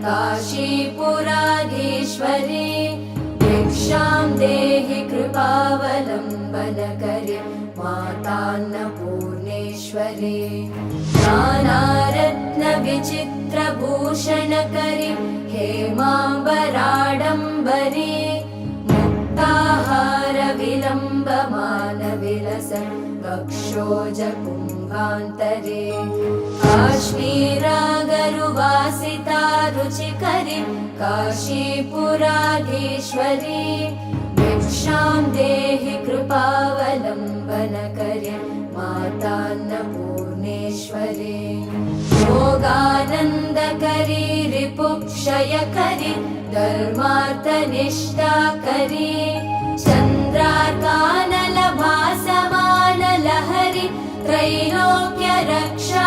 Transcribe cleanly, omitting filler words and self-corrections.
काशीपुराधीश्वरी भिक्षां देहि कृपावलम्बनकरी मातान्नपूर्णेश्वरी नानारत्नविचित्रभूषणकरी हेमाम्बराडम्बरी मुक्ताहारविलम्बमानविलस वक्षोजकुम्भान्तरे काश्मीरागरुवासिता रुचिकरी काशीपुराधीश्वरी भिक्षां देहि कृपावलम्बनकरी मातान्नपूर्णेश्वरी योगानन्दकरी रिपुक्षयकरी धर्मार्थनिष्ठाकरी चन्द्रार्कानलभासमानलहरी त्रैलोक्यरक्षा